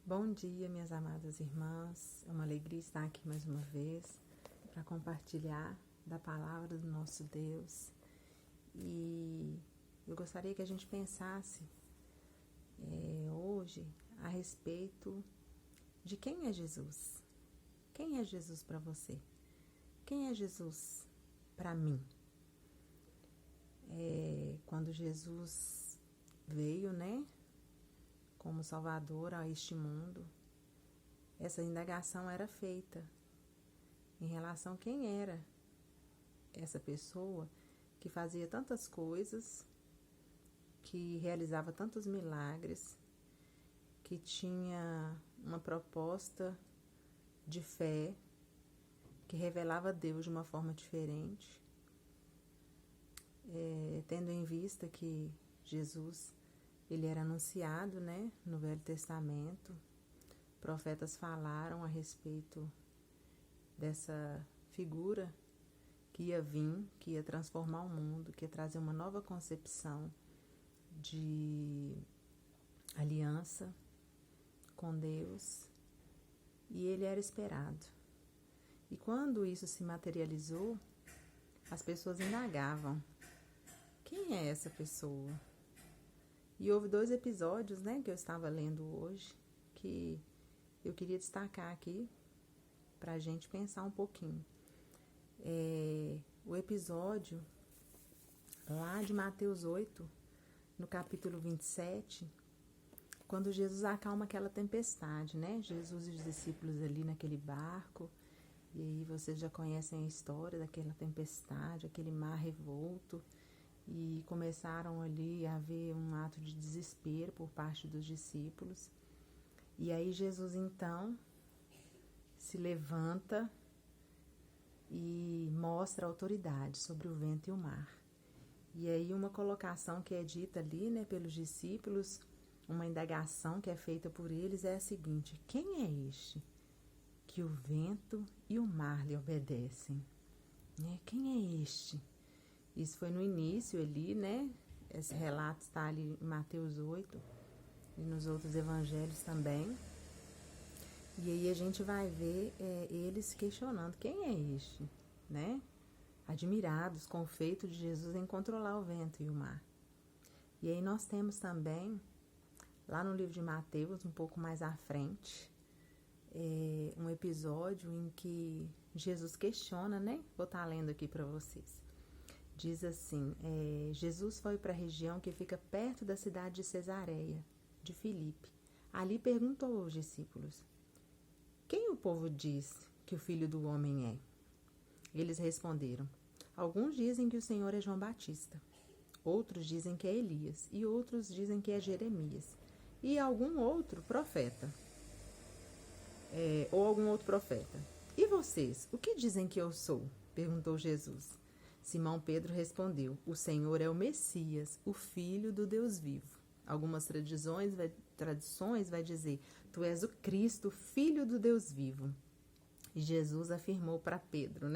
Bom dia, minhas amadas irmãs. É uma alegria estar aqui mais uma vez para compartilhar da palavra do nosso Deus. E eu gostaria que a gente pensasse hoje a respeito de quem é Jesus. Quem é Jesus para você? Quem é Jesus para mim? Quando Jesus veio, como Salvador a este mundo, essa indagação era feita em relação a quem era essa pessoa que fazia tantas coisas, que realizava tantos milagres, que tinha uma proposta de fé, que revelava Deus de uma forma diferente, tendo em vista que Jesus ele era anunciado, no Velho Testamento. Profetas falaram a respeito dessa figura que ia vir, que ia transformar o mundo, que ia trazer uma nova concepção de aliança com Deus, e ele era esperado. E quando isso se materializou, as pessoas indagavam: quem é essa pessoa? E houve 2 episódios, que eu estava lendo hoje, que eu queria destacar aqui para a gente pensar um pouquinho. O episódio lá de Mateus 8, no capítulo 27, quando Jesus acalma aquela tempestade, Jesus e os discípulos ali naquele barco, e aí vocês já conhecem a história daquela tempestade, aquele mar revolto, e começaram ali a haver um ato de desespero por parte dos discípulos. E aí Jesus então se levanta e mostra a autoridade sobre o vento e o mar. E aí uma colocação que é dita ali, pelos discípulos, uma indagação que é feita por eles é a seguinte: quem é este que o vento e o mar lhe obedecem? Quem é este? Isso foi no início ali, Esse relato está ali em Mateus 8 e nos outros evangelhos também. E aí a gente vai ver eles questionando: quem é este, Admirados com o feito de Jesus em controlar o vento e o mar. E aí nós temos também, lá no livro de Mateus, um pouco mais à frente, um episódio em que Jesus questiona, Vou estar lendo aqui para vocês. Diz assim: Jesus foi para a região que fica perto da cidade de Cesareia, de Filipe. Ali perguntou aos discípulos: quem o povo diz que o Filho do Homem é? Eles responderam: alguns dizem que o Senhor é João Batista, outros dizem que é Elias, e outros dizem que é Jeremias, e algum outro profeta, ou algum outro profeta. E vocês, o que dizem que eu sou? Perguntou Jesus. Simão Pedro respondeu: o Senhor é o Messias, o Filho do Deus vivo. Algumas tradições vai dizer: tu és o Cristo, Filho do Deus vivo. E Jesus afirmou para Pedro,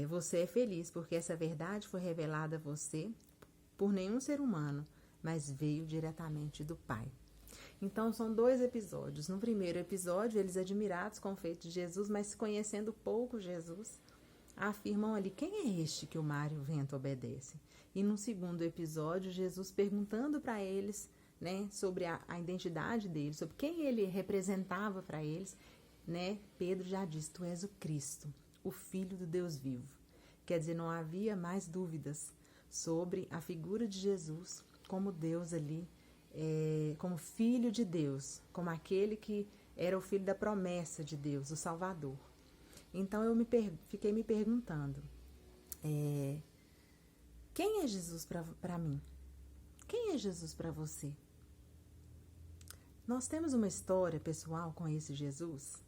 você é feliz porque essa verdade foi revelada a você por nenhum ser humano, mas veio diretamente do Pai. Então são 2 episódios. No primeiro episódio, eles admirados com o feito de Jesus, mas conhecendo pouco Jesus, afirmam ali: quem é este que o mar e o vento obedecem? E no segundo episódio, Jesus perguntando para eles, sobre a identidade deles, sobre quem ele representava para eles, Pedro já disse: tu és o Cristo, o Filho do Deus vivo. Quer dizer, não havia mais dúvidas sobre a figura de Jesus como Deus ali, como Filho de Deus, como aquele que era o filho da promessa de Deus, o Salvador. Então eu fiquei me perguntando: quem é Jesus para mim? Quem é Jesus para você? Nós temos uma história pessoal com esse Jesus,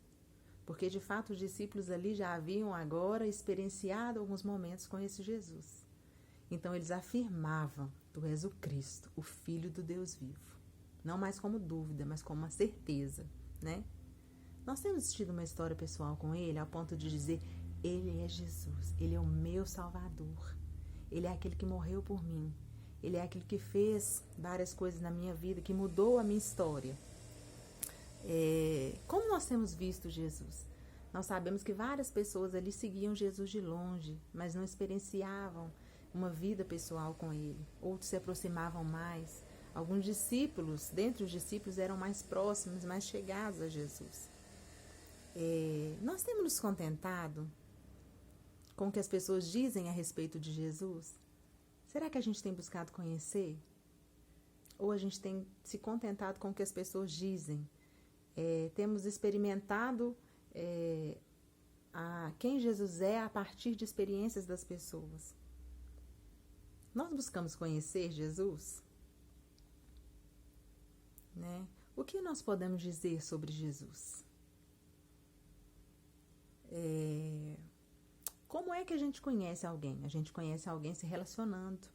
porque de fato os discípulos ali já haviam agora experienciado alguns momentos com esse Jesus. Então eles afirmavam: tu és o Cristo, o Filho do Deus vivo. Não mais como dúvida, mas como uma certeza, Nós temos tido uma história pessoal com ele ao ponto de dizer: ele é Jesus, ele é o meu Salvador, ele é aquele que morreu por mim, ele é aquele que fez várias coisas na minha vida, que mudou a minha história. Como nós temos visto Jesus? Nós sabemos que várias pessoas ali seguiam Jesus de longe, mas não experienciavam uma vida pessoal com ele. Outros se aproximavam mais. Alguns discípulos, dentre os discípulos, eram mais próximos, mais chegados a Jesus. Nós temos nos contentado com o que as pessoas dizem a respeito de Jesus? Será que a gente tem buscado conhecer? Ou a gente tem se contentado com o que as pessoas dizem? Temos experimentado quem Jesus é a partir de experiências das pessoas. Nós buscamos conhecer Jesus? Né? O que nós podemos dizer sobre Jesus? Como é que a gente conhece alguém? A gente conhece alguém se relacionando.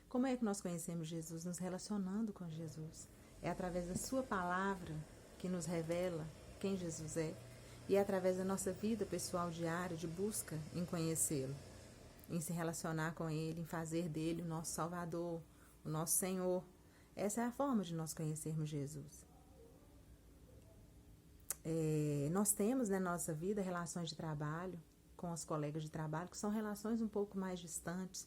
Como é que nós conhecemos Jesus? Nos relacionando com Jesus. É através da sua palavra que nos revela quem Jesus é. E é através da nossa vida pessoal diária de busca em conhecê-lo, em se relacionar com ele, em fazer dele o nosso Salvador, o nosso Senhor. Essa é a forma de nós conhecermos Jesus. Nós temos na nossa vida relações de trabalho com os colegas de trabalho, que são relações um pouco mais distantes.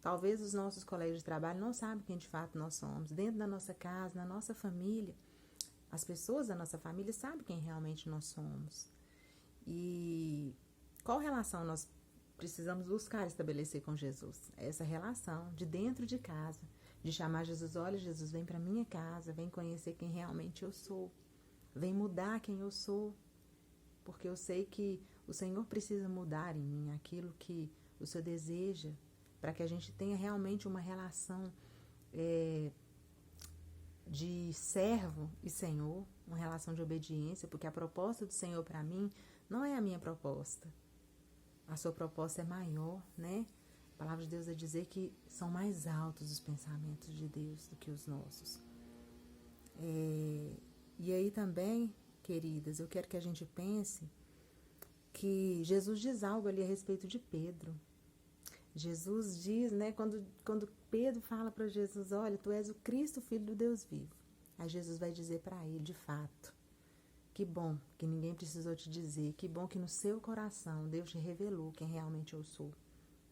Talvez os nossos colegas de trabalho não sabem quem de fato nós somos. Dentro da nossa casa, na nossa família, as pessoas da nossa família sabem quem realmente nós somos. E qual relação nós precisamos buscar estabelecer com Jesus? Essa relação de dentro de casa, de chamar Jesus, olha Jesus, vem para minha casa, vem conhecer quem realmente eu sou, vem mudar quem eu sou, porque eu sei que o Senhor precisa mudar em mim aquilo que o Senhor deseja, para que a gente tenha realmente uma relação de servo e Senhor, uma relação de obediência, porque a proposta do Senhor para mim não é a minha proposta. A sua proposta é maior, né? A palavra de Deus vai dizer que são mais altos os pensamentos de Deus do que os nossos. E aí também, queridas, eu quero que a gente pense que Jesus diz algo ali a respeito de Pedro. Jesus diz, né, quando Pedro fala para Jesus, olha, tu és o Cristo, filho do Deus vivo. Aí Jesus vai dizer para ele, de fato, que bom que ninguém precisou te dizer, que bom que no seu coração Deus te revelou quem realmente eu sou,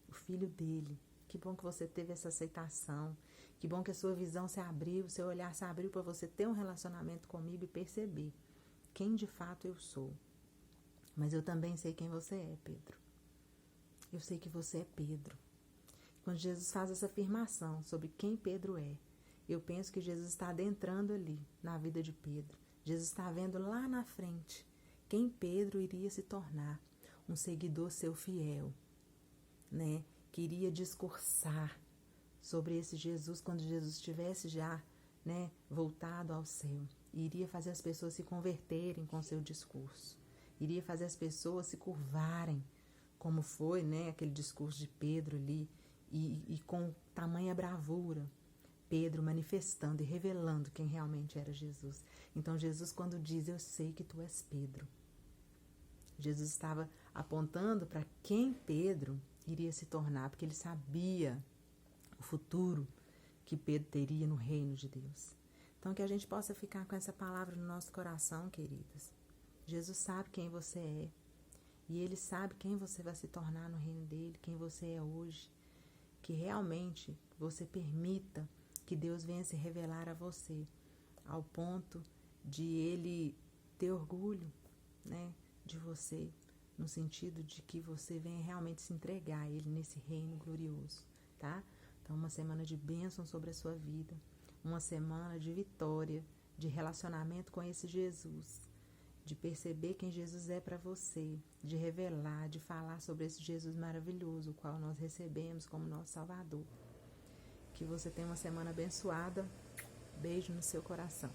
o filho dele. Que bom que você teve essa aceitação, que bom que a sua visão se abriu, o seu olhar se abriu para você ter um relacionamento comigo e perceber quem de fato eu sou. Mas eu também sei quem você é, Pedro. Eu sei que você é Pedro. Quando Jesus faz essa afirmação sobre quem Pedro é, eu penso que Jesus está adentrando ali na vida de Pedro. Jesus está vendo lá na frente quem Pedro iria se tornar, um seguidor seu fiel, né? Que iria discursar sobre esse Jesus quando Jesus estivesse já, né, voltado ao céu. E iria fazer as pessoas se converterem com seu discurso. Iria fazer as pessoas se curvarem, como foi, né, aquele discurso de Pedro ali, e com tamanha bravura, Pedro manifestando e revelando quem realmente era Jesus. Então Jesus, quando diz, eu sei que tu és Pedro, Jesus estava apontando para quem Pedro iria se tornar, porque ele sabia o futuro que Pedro teria no reino de Deus. Então que a gente possa ficar com essa palavra no nosso coração, queridas. Jesus sabe quem você é. E Ele sabe quem você vai se tornar no reino dEle, quem você é hoje. Que realmente você permita que Deus venha se revelar a você, ao ponto de Ele ter orgulho, né, de você, no sentido de que você venha realmente se entregar a Ele nesse reino glorioso, tá? Então, uma semana de bênção sobre a sua vida, uma semana de vitória, de relacionamento com esse Jesus, de perceber quem Jesus é para você, de revelar, de falar sobre esse Jesus maravilhoso, o qual nós recebemos como nosso Salvador. Que você tenha uma semana abençoada. Beijo no seu coração.